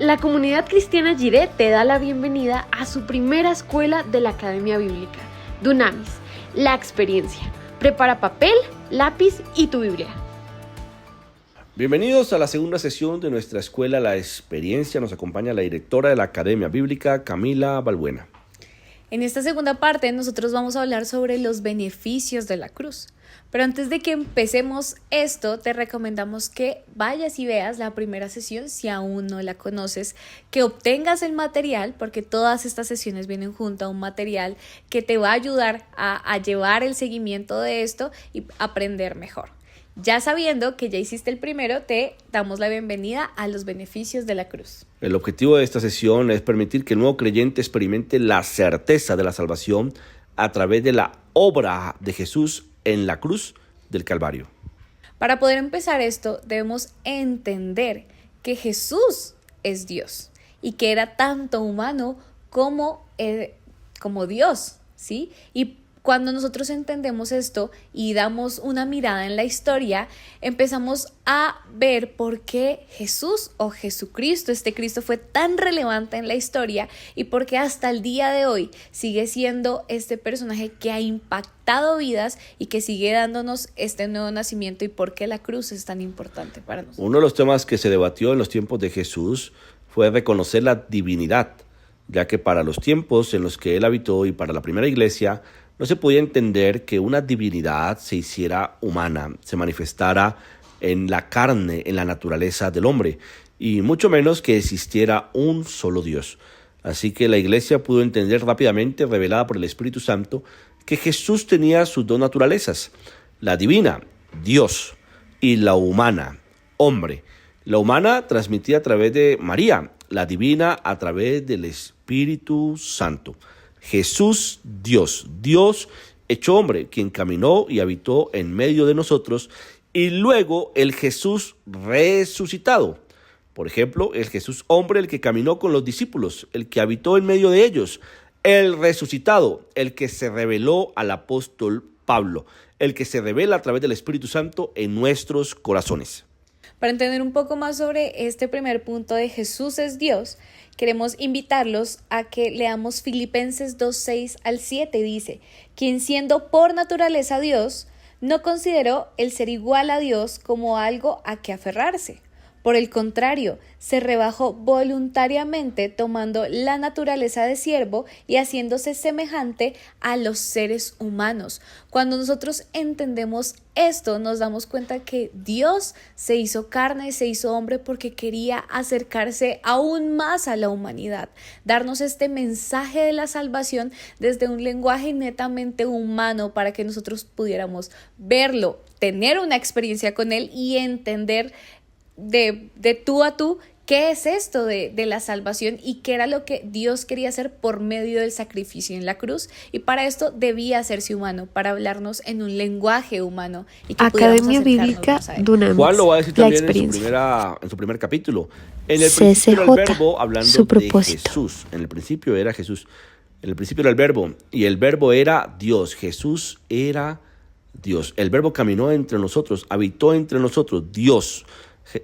La comunidad cristiana Jiré te da la bienvenida a su primera escuela de la Academia Bíblica, Dunamis, la experiencia. Prepara papel, lápiz y tu Biblia. Bienvenidos a la segunda sesión de nuestra escuela La Experiencia. Nos acompaña la directora de la Academia Bíblica, Camila Balbuena. En esta segunda parte nosotros vamos a hablar sobre los beneficios de la cruz. Pero antes de que empecemos esto, te recomendamos que vayas y veas la primera sesión si aún no la conoces, que obtengas el material, porque todas estas sesiones vienen junto a un material que te va a ayudar a llevar el seguimiento de esto y aprender mejor. Ya sabiendo que ya hiciste el primero, te damos la bienvenida a los beneficios de la cruz. El objetivo de esta sesión es permitir que el nuevo creyente experimente la certeza de la salvación a través de la obra de Jesús en la cruz del Calvario. Para poder empezar esto, debemos entender que Jesús es Dios y que era tanto humano como Dios, ¿sí? Y cuando nosotros entendemos esto y damos una mirada en la historia, empezamos a ver por qué Jesús o Jesucristo, este Cristo, fue tan relevante en la historia y por qué hasta el día de hoy sigue siendo este personaje que ha impactado vidas y que sigue dándonos este nuevo nacimiento y por qué la cruz es tan importante para nosotros. Uno de los temas que se debatió en los tiempos de Jesús fue reconocer la divinidad, ya que para los tiempos en los que él habitó y para la primera iglesia, no se podía entender que una divinidad se hiciera humana, se manifestara en la carne, en la naturaleza del hombre, y mucho menos que existiera un solo Dios. Así que la iglesia pudo entender rápidamente, revelada por el Espíritu Santo, que Jesús tenía sus dos naturalezas, la divina, Dios, y la humana, hombre. La humana transmitida a través de María, la divina a través del Espíritu Santo. Jesús, Dios hecho hombre, quien caminó y habitó en medio de nosotros, y luego el Jesús resucitado. Por ejemplo, el Jesús hombre, el que caminó con los discípulos, el que habitó en medio de ellos, el resucitado, el que se reveló al apóstol Pablo, el que se revela a través del Espíritu Santo en nuestros corazones. Para entender un poco más sobre este primer punto de Jesús es Dios, queremos invitarlos a que leamos Filipenses 2:6 al 7. Dice, quien siendo por naturaleza Dios, no consideró el ser igual a Dios como algo a que aferrarse. Por el contrario, se rebajó voluntariamente tomando la naturaleza de siervo y haciéndose semejante a los seres humanos. Cuando nosotros entendemos esto, nos damos cuenta que Dios se hizo carne, se hizo hombre porque quería acercarse aún más a la humanidad, darnos este mensaje de la salvación desde un lenguaje netamente humano para que nosotros pudiéramos verlo, tener una experiencia con él y entender de tú a tú qué es esto de la salvación y qué era lo que Dios quería hacer por medio del sacrificio en la cruz, y para esto debía hacerse humano, para hablarnos en un lenguaje humano y que Academia Bíblica Dunamis, Juan lo va a decir también en su primer capítulo. En el principio era el verbo, hablando de Jesús. En el principio era Jesús. En el principio era el verbo, y el verbo era Dios. Jesús era Dios. El verbo caminó entre nosotros, habitó entre nosotros, Dios,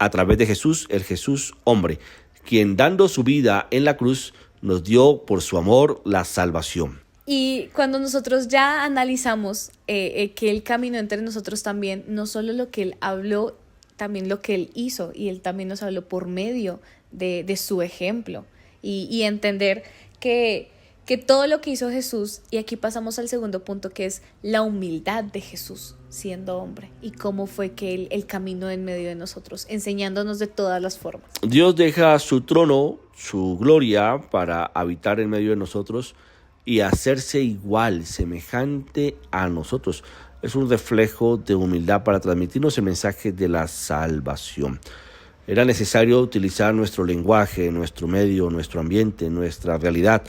a través de Jesús, el Jesús hombre, quien dando su vida en la cruz nos dio por su amor la salvación. Y cuando nosotros ya analizamos que Él caminó entre nosotros también, no solo lo que Él habló, también lo que Él hizo, y Él también nos habló por medio de su ejemplo, y entender que todo lo que hizo Jesús, y aquí pasamos al segundo punto, que es la humildad de Jesús siendo hombre y cómo fue que él caminó en medio de nosotros, enseñándonos de todas las formas. Dios deja su trono, su gloria, para habitar en medio de nosotros y hacerse igual, semejante a nosotros. Es un reflejo de humildad para transmitirnos el mensaje de la salvación. Era necesario utilizar nuestro lenguaje, nuestro medio, nuestro ambiente, nuestra realidad.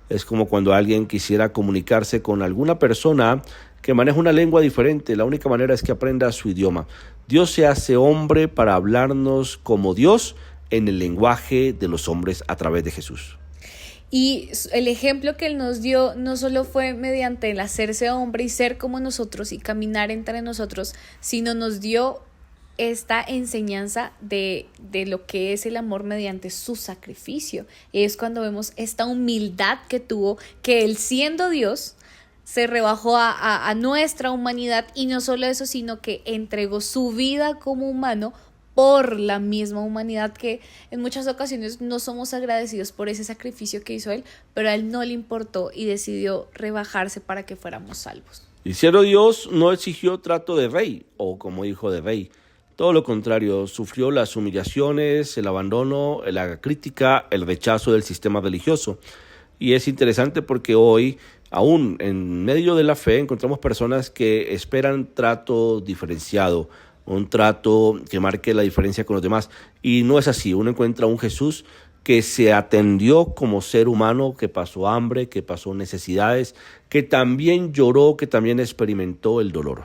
Es como cuando alguien quisiera comunicarse con alguna persona que maneja una lengua diferente. La única manera es que aprenda su idioma. Dios se hace hombre para hablarnos como Dios en el lenguaje de los hombres a través de Jesús. Y el ejemplo que Él nos dio no solo fue mediante el hacerse hombre y ser como nosotros y caminar entre nosotros, sino nos dio esta enseñanza de lo que es el amor mediante su sacrificio. Y es cuando vemos esta humildad que tuvo, que él siendo Dios se rebajó a nuestra humanidad, y no solo eso, sino que entregó su vida como humano por la misma humanidad, que en muchas ocasiones no somos agradecidos por ese sacrificio que hizo él, pero a él no le importó y decidió rebajarse para que fuéramos salvos. Y siendo Dios, no exigió trato de rey o como hijo de rey. Todo lo contrario, sufrió las humillaciones, el abandono, la crítica, el rechazo del sistema religioso. Y es interesante porque hoy, aún en medio de la fe, encontramos personas que esperan trato diferenciado, un trato que marque la diferencia con los demás. Y no es así. Uno encuentra un Jesús que se atendió como ser humano, que pasó hambre, que pasó necesidades, que también lloró, que también experimentó el dolor.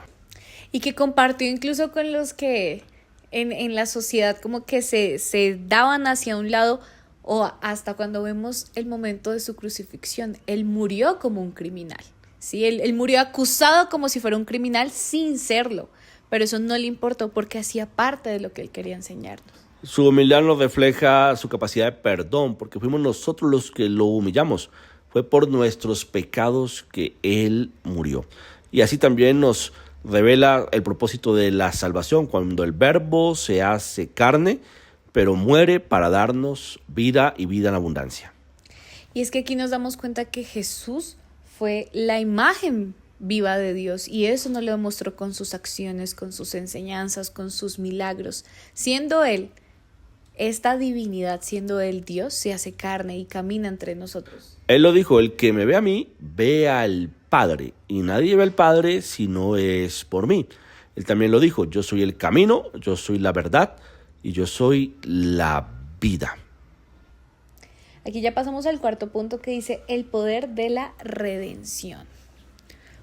Y que compartió incluso con los que en la sociedad como que se daban hacia un lado, o hasta cuando vemos el momento de su crucifixión. Él murió como un criminal, ¿sí? Él murió acusado como si fuera un criminal sin serlo, pero eso no le importó porque hacía parte de lo que él quería enseñarnos. Su humildad nos refleja su capacidad de perdón, porque fuimos nosotros los que lo humillamos. Fue por nuestros pecados que Él murió. Y así también nos revela el propósito de la salvación, cuando el Verbo se hace carne, pero muere para darnos vida y vida en abundancia. Y es que aquí nos damos cuenta que Jesús fue la imagen viva de Dios, y eso nos lo demostró con sus acciones, con sus enseñanzas, con sus milagros. Siendo Él esta divinidad, siendo Él Dios, se hace carne y camina entre nosotros. Él lo dijo: el que me ve a mí, ve al Padre, y nadie ve al Padre si no es por mí. Él también lo dijo: yo soy el camino, yo soy la verdad y yo soy la vida. Aquí ya pasamos al cuarto punto, que dice el poder de la redención.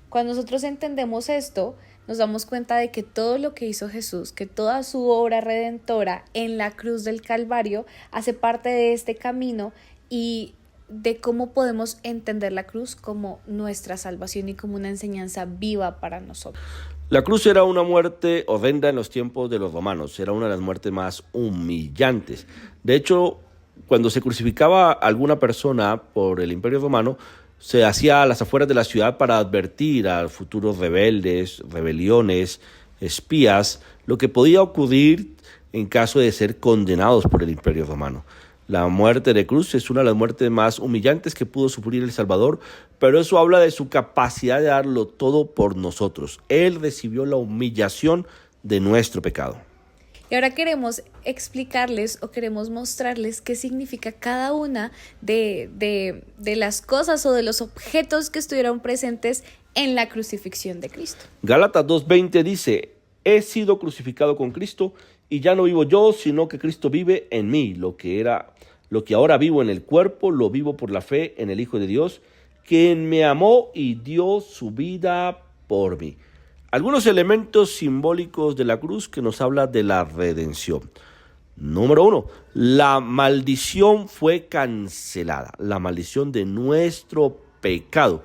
Cuando nosotros entendemos esto, nos damos cuenta de que todo lo que hizo Jesús, que toda su obra redentora en la cruz del Calvario hace parte de este camino, y de cómo podemos entender la cruz como nuestra salvación y como una enseñanza viva para nosotros. La cruz era una muerte horrenda en los tiempos de los romanos, era una de las muertes más humillantes. De hecho, cuando se crucificaba a alguna persona por el Imperio Romano, se hacía a las afueras de la ciudad para advertir a futuros rebeldes, rebeliones, espías, lo que podía ocurrir en caso de ser condenados por el Imperio Romano. La muerte de cruz es una de las muertes más humillantes que pudo sufrir el Salvador, pero eso habla de su capacidad de darlo todo por nosotros. Él recibió la humillación de nuestro pecado. Y ahora queremos explicarles o queremos mostrarles qué significa cada una de las cosas o de los objetos que estuvieron presentes en la crucifixión de Cristo. Gálatas 2:20 dice: he sido crucificado con Cristo, y ya no vivo yo, sino que Cristo vive en mí. Lo que ahora vivo en el cuerpo, lo vivo por la fe en el Hijo de Dios, quien me amó y dio su vida por mí. Algunos elementos simbólicos de la cruz que nos habla de la redención. Número 1, la maldición fue cancelada. La maldición de nuestro pecado.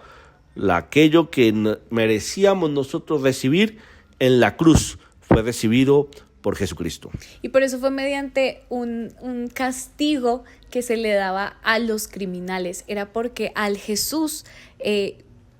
Aquello que merecíamos nosotros recibir en la cruz fue recibido por Jesucristo. Y por eso fue mediante un castigo que se le daba a los criminales. Era porque al Jesús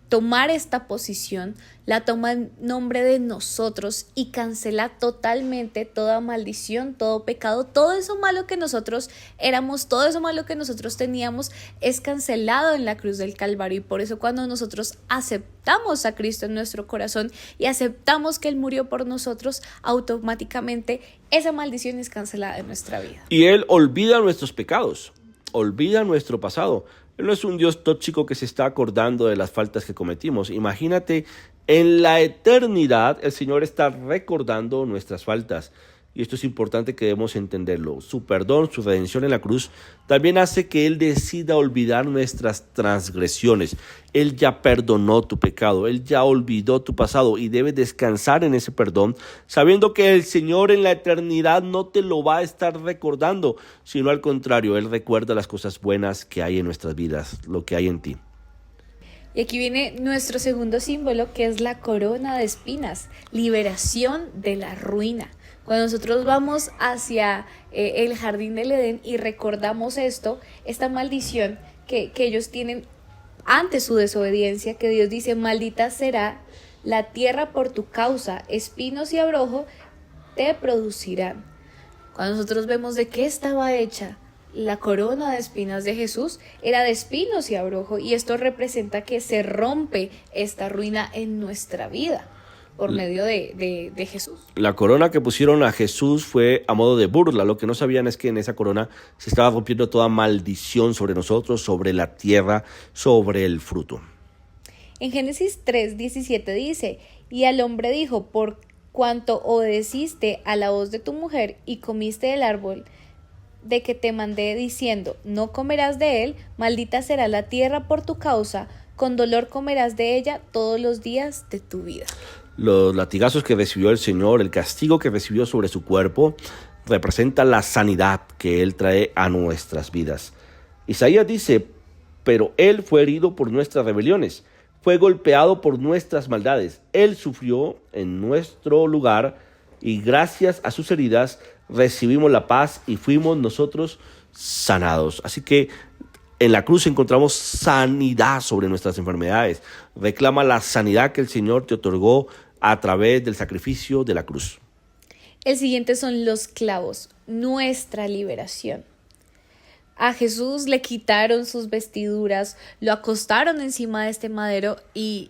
tomar esta posición, la toma en nombre de nosotros y cancela totalmente toda maldición, todo pecado, todo eso malo que nosotros éramos, todo eso malo que nosotros teníamos es cancelado en la cruz del Calvario. Y por eso cuando nosotros aceptamos a Cristo en nuestro corazón y aceptamos que Él murió por nosotros, automáticamente esa maldición es cancelada en nuestra vida. Y Él olvida nuestros pecados, olvida nuestro pasado. Él no es un Dios tóxico que se está acordando de las faltas que cometimos. Imagínate, en la eternidad el Señor está recordando nuestras faltas. Y esto es importante que debemos entenderlo. Su perdón, su redención en la cruz, también hace que Él decida olvidar nuestras transgresiones. Él ya perdonó tu pecado, Él ya olvidó tu pasado y debes descansar en ese perdón, sabiendo que el Señor en la eternidad no te lo va a estar recordando, sino al contrario, Él recuerda las cosas buenas que hay en nuestras vidas, lo que hay en ti. Y aquí viene nuestro segundo símbolo, que es la corona de espinas, liberación de la ruina. Cuando nosotros vamos hacia el jardín del Edén y recordamos esta maldición que ellos tienen ante su desobediencia, que Dios dice: maldita será la tierra por tu causa, espinos y abrojo te producirán. Cuando nosotros vemos de qué estaba hecha la corona de espinas de Jesús, era de espinos y abrojo, y esto representa que se rompe esta ruina en nuestra vida por medio de Jesús. La corona que pusieron a Jesús fue a modo de burla. Lo que no sabían es que en esa corona se estaba rompiendo toda maldición sobre nosotros, sobre la tierra, sobre el fruto. En Génesis 3:17 dice: y al hombre dijo: por cuanto obedeciste a la voz de tu mujer y comiste del árbol de que te mandé diciendo: no comerás de él, maldita será la tierra por tu causa, con dolor comerás de ella todos los días de tu vida. Los latigazos que recibió el Señor, el castigo que recibió sobre su cuerpo, representa la sanidad que Él trae a nuestras vidas. Isaías dice: pero Él fue herido por nuestras rebeliones, fue golpeado por nuestras maldades. Él sufrió en nuestro lugar y gracias a sus heridas recibimos la paz y fuimos nosotros sanados. Así que en la cruz encontramos sanidad sobre nuestras enfermedades. Reclama la sanidad que el Señor te otorgó a través del sacrificio de la cruz. El siguiente son los clavos, nuestra liberación. A Jesús le quitaron sus vestiduras, lo acostaron encima de este madero y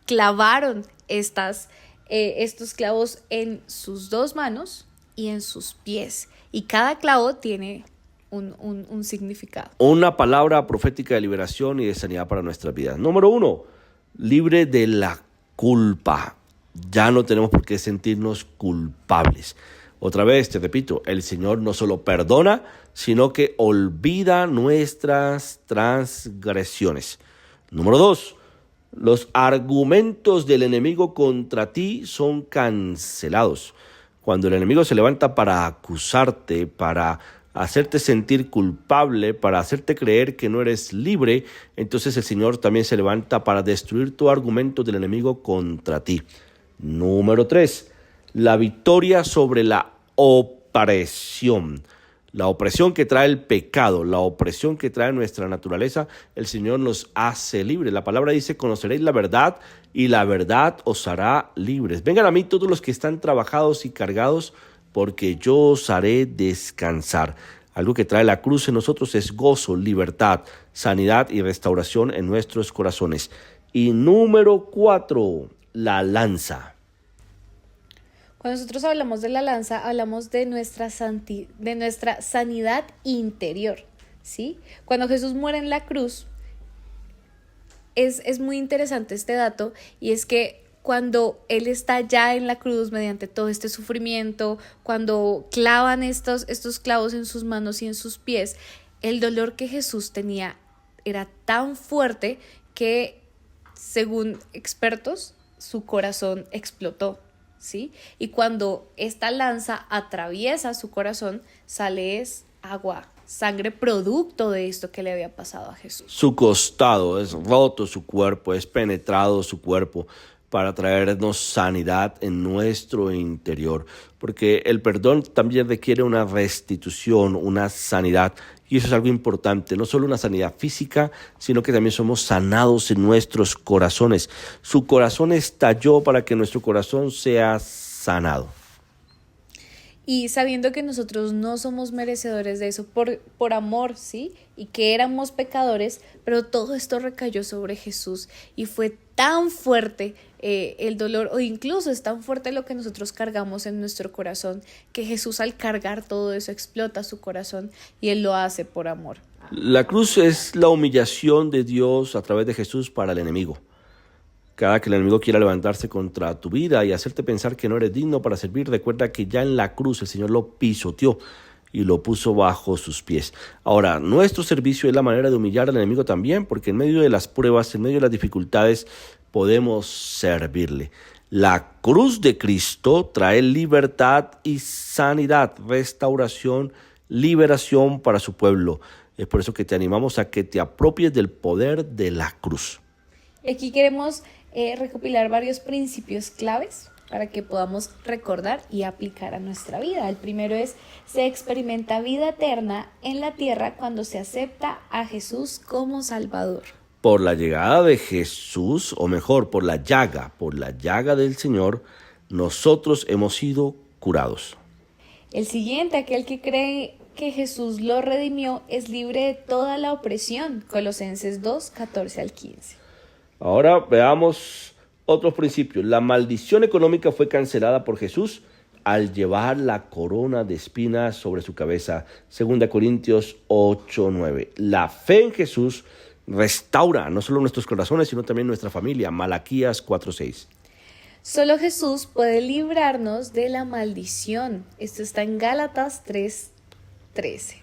clavaron estos clavos en sus 2 manos y en sus pies. Y cada clavo tiene un significado. Una palabra profética de liberación y de sanidad para nuestras vidas. Número 1, libre de la culpa. Ya no tenemos por qué sentirnos culpables. Otra vez, te repito, el Señor no solo perdona, sino que olvida nuestras transgresiones. Número 2, los argumentos del enemigo contra ti son cancelados. Cuando el enemigo se levanta para acusarte, para hacerte sentir culpable, para hacerte creer que no eres libre, entonces el Señor también se levanta para destruir tu argumento del enemigo contra ti. Número 3, la victoria sobre la opresión. La opresión que trae el pecado, la opresión que trae nuestra naturaleza, el Señor nos hace libres. La palabra dice: conoceréis la verdad y la verdad os hará libres. Vengan a mí todos los que están trabajados y cargados, porque yo os haré descansar. Algo que trae la cruz en nosotros es gozo, libertad, sanidad y restauración en nuestros corazones. Y número 4, la lanza. Cuando nosotros hablamos de la lanza, hablamos de nuestra sanidad interior, ¿sí? Cuando Jesús muere en la cruz, es muy interesante este dato, y es que cuando Él está ya en la cruz mediante todo este sufrimiento, cuando clavan estos clavos en sus manos y en sus pies, el dolor que Jesús tenía era tan fuerte que, según expertos, su corazón explotó, ¿sí? Y cuando esta lanza atraviesa su corazón, sale agua, sangre, producto de esto que le había pasado a Jesús. Su costado es roto, su cuerpo es penetrado, su cuerpo, para traernos sanidad en nuestro interior, porque el perdón también requiere una restitución, una sanidad, y eso es algo importante, no solo una sanidad física, sino que también somos sanados en nuestros corazones. Su corazón estalló para que nuestro corazón sea sanado. Y sabiendo que nosotros no somos merecedores de eso por amor, ¿sí? Y que éramos pecadores, pero todo esto recayó sobre Jesús y fue tan fuerte el dolor, o incluso es tan fuerte lo que nosotros cargamos en nuestro corazón, que Jesús, al cargar todo eso, explota su corazón, y Él lo hace por amor. La cruz es la humillación de Dios a través de Jesús para el enemigo. Cada que el enemigo quiera levantarse contra tu vida y hacerte pensar que no eres digno para servir, recuerda que ya en la cruz el Señor lo pisoteó y lo puso bajo sus pies. Ahora, nuestro servicio es la manera de humillar al enemigo también, porque en medio de las pruebas, en medio de las dificultades, podemos servirle. La cruz de Cristo trae libertad y sanidad, restauración, liberación para su pueblo. Es por eso que te animamos a que te apropies del poder de la cruz. Aquí queremos recopilar varios principios claves para que podamos recordar y aplicar a nuestra vida. El primero es: se experimenta vida eterna en la tierra cuando se acepta a Jesús como Salvador. Por la llegada de Jesús, o mejor, por la llaga del Señor, nosotros hemos sido curados. El siguiente, aquel que cree que Jesús lo redimió, es libre de toda la opresión. Colosenses 2, 14 al 15. Ahora veamos otros principios. La maldición económica fue cancelada por Jesús al llevar la corona de espinas sobre su cabeza. 2 Corintios 8, 9. La fe en Jesús restaura no solo nuestros corazones, sino también nuestra familia. Malaquías 4, 6. Solo Jesús puede librarnos de la maldición. Esto está en Gálatas 3, 13.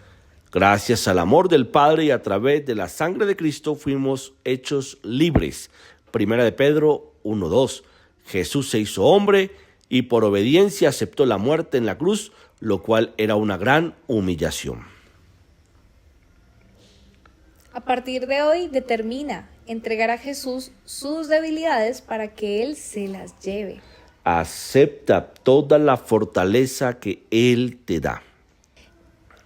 Gracias al amor del Padre y a través de la sangre de Cristo fuimos hechos libres. 1 de Pedro 1:2. Jesús se hizo hombre y por obediencia aceptó la muerte en la cruz, lo cual era una gran humillación. A partir de hoy, determina entregar a Jesús sus debilidades para que Él se las lleve. Acepta toda la fortaleza que Él te da.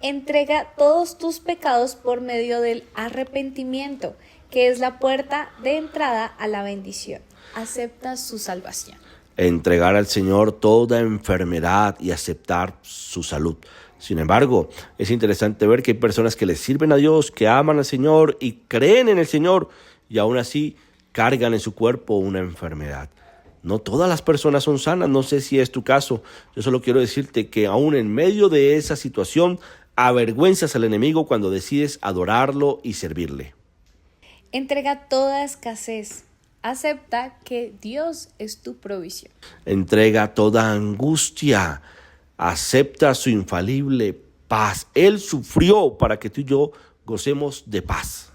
Entrega todos tus pecados por medio del arrepentimiento, que es la puerta de entrada a la bendición. Acepta su salvación. Entregar al Señor toda enfermedad y aceptar su salud. Sin embargo, es interesante ver que hay personas que le sirven a Dios, que aman al Señor y creen en el Señor, y aún así cargan en su cuerpo una enfermedad. No todas las personas son sanas, no sé si es tu caso. Yo solo quiero decirte que aún en medio de esa situación, avergüenzas al enemigo cuando decides adorarlo y servirle. Entrega toda escasez. Acepta que Dios es tu provisión. Entrega toda angustia. Acepta su infalible paz. Él sufrió para que tú y yo gocemos de paz.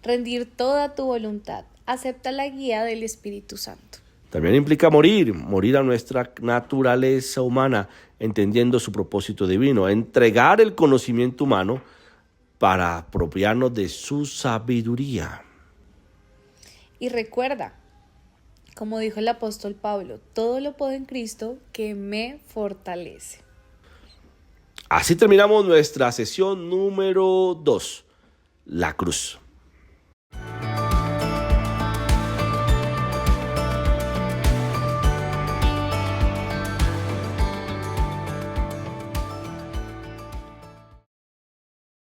Rendir toda tu voluntad. Acepta la guía del Espíritu Santo. También implica morir a nuestra naturaleza humana, entendiendo su propósito divino, entregar el conocimiento humano para apropiarnos de su sabiduría. Y recuerda, como dijo el apóstol Pablo, todo lo puedo en Cristo que me fortalece. Así terminamos nuestra sesión número 2, la cruz.